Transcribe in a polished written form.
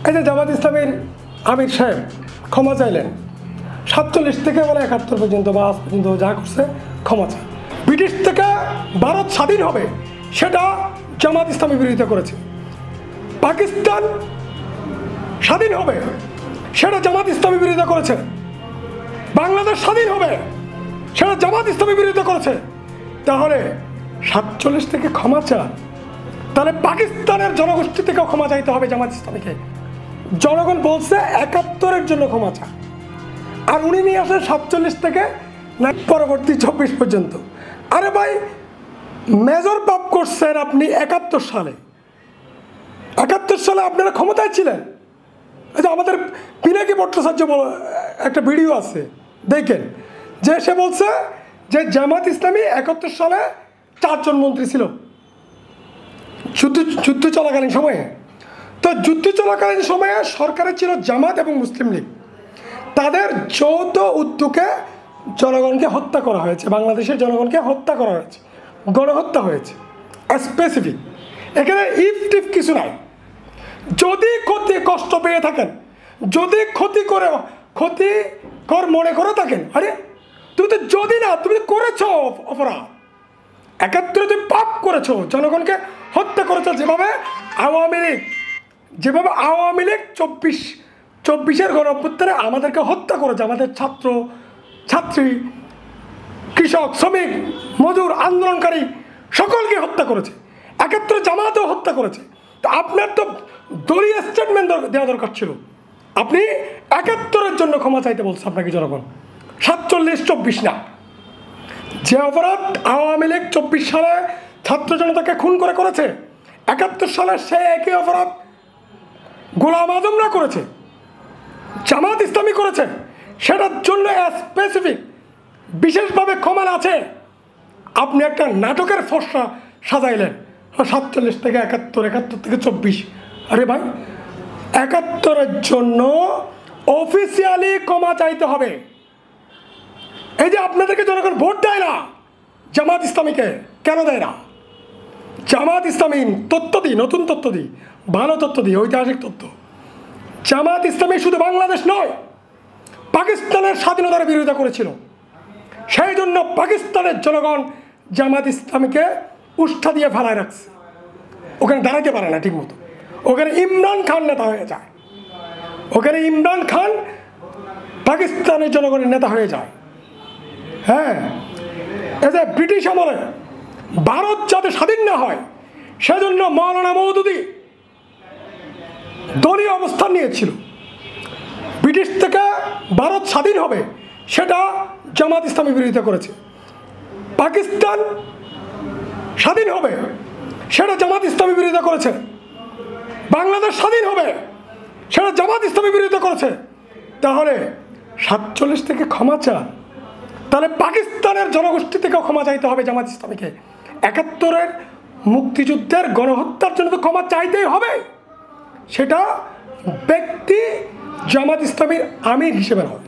এই যে জামাত ইসলামের আমির সাহেব ক্ষমা চাইলেন 47 থেকে বলে 71 পর্যন্ত বা আজ পর্যন্ত যা করছে ক্ষমা চায়। ব্রিটিশ থেকে ভারত স্বাধীন হবে সেটা জামাত ইসলামী বিরোধিতা করেছে। পাকিস্তান স্বাধীন হবে সেটা জামাত ইসলামী বিরোধিতা করেছে। বাংলাদেশ স্বাধীন হবে সেটা জামাত ইসলামী বিরোধিতা করেছে। তাহলে 47 থেকে ক্ষমা চান, তাহলে পাকিস্তানের জনগোষ্ঠী থেকেও ক্ষমা চাইতে হবে জামাত ইসলামীকে। জনগণ বলছে 71-এর জন্য ক্ষমা চান, আর উনি নিয়ে আসেন 47 থেকে পরবর্তী 24 পর্যন্ত। আরে ভাই, মেজর পাপ করছেন আপনি 71 সালে। 71 সালে আপনারা ক্ষমতায় ছিলেন। এই যে আমাদের পিনাকি ভট্টাচার্য একটা ভিডিও আছে, দেখেন, যে সে বলছে যে জামাত ইসলামী 71 সালে 4 জন মন্ত্রী ছিল যুদ্ধ চলাকালীন সময়ে। তো যুদ্ধ চলাকালীন সময়ে সরকারে ছিল জামাত এবং মুসলিম লীগ। তাদের যৌথ উদ্যোগে জনগণকে হত্যা করা হয়েছে, বাংলাদেশের জনগণকে হত্যা করা হয়েছে, গণহত্যা হয়েছে স্পেসিফিক। এখানে ইফ টিফ কিছু নাই। যদি কষ্ট পেয়ে থাকেন, যদি ক্ষতিকর মনে করে থাকেন, আরে তুমি তো যদি না, তুমি করেছো অপরাধ। 71 তুমি পাপ করেছো, জনগণকে হত্যা করেছো। যেভাবে আওয়ামী লীগ 24-এর গণঅভ্যুত্থানে আমাদেরকে হত্যা করেছে, আমাদের ছাত্র ছাত্রী, কৃষক, শ্রমিক, মজুর, আন্দোলনকারী সকলকে হত্যা করেছে। 71 জামাতেও হত্যা করেছে। তো আপনার তো দলীয় স্টেটমেন্ট দেওয়া দরকার ছিল। আপনি 71-এর জন্য ক্ষমা চাইতে বলছে আপনাকে জনগণ, 47-24 না। যে অপরাধ আওয়ামী লীগ 24 সালে ছাত্র জনতাকে খুন করেছে, 71 সালে সে একই অপরাধ গোলাম আজমরা করেছে, জামাত ইসলামী করেছে। সেটার জন্য স্পেসিফিক বিশেষভাবে ক্ষমা আছে। আপনি একটা নাটকের ফর্সা সাজাইলেন 47 থেকে 71, 71 থেকে 24। আরে ভাই, 71-এর জন্য অফিসিয়ালি ক্ষমা চাইতে হবে। এই যে আপনাদেরকে জনগণ ভোট দেয় না জামাত ইসলামীকে, কেন দেয় না? জামাত ইসলামী তথ্য দিই, নতুন তথ্য দিই, ভালো তথ্য দিই, ঐতিহাসিক তথ্য। জামাত ইসলামী শুধু বাংলাদেশ নয়, পাকিস্তানের স্বাধীনতার বিরোধিতা করেছিল। সেই জন্য পাকিস্তানের জনগণ জামাত ইসলামীকে উষ্ঠা দিয়ে ফেলায় রাখছে। ওখানে দাঁড়াতে পারে না ঠিক মতো। ওখানে ইমরান খান নেতা হয়ে যায়, ওখানে ইমরান খান পাকিস্তানের জনগণের নেতা হয়ে যায়। হ্যাঁ, এই যে ব্রিটিশ আমলে ভারত যাতে স্বাধীন না হয় সেজন্য মৌলানা মওদুদি দলীয় অবস্থান নিয়েছিল। ব্রিটিশ থেকে ভারত স্বাধীন হবে সেটা জামাত ইসলামী বিরোধিতা করেছে। পাকিস্তান স্বাধীন হবে সেটা জামাত ইসলামী বিরোধিতা করেছে। বাংলাদেশ স্বাধীন হবে সেটা জামাত ইসলামী বিরোধিতা করেছে। তাহলে 47 থেকে ক্ষমা চান, তাহলে পাকিস্তানের জনগোষ্ঠী থেকেও ক্ষমা চাইতে হবে জামাত ইসলামীকে। 71-এর মুক্তিযুদ্ধের গণহত্যার জন্য তো ক্ষমা চাইতেই হবে। সেটা ব্যক্তি জামাত ইসলামীর আমির হিসেবে নয়।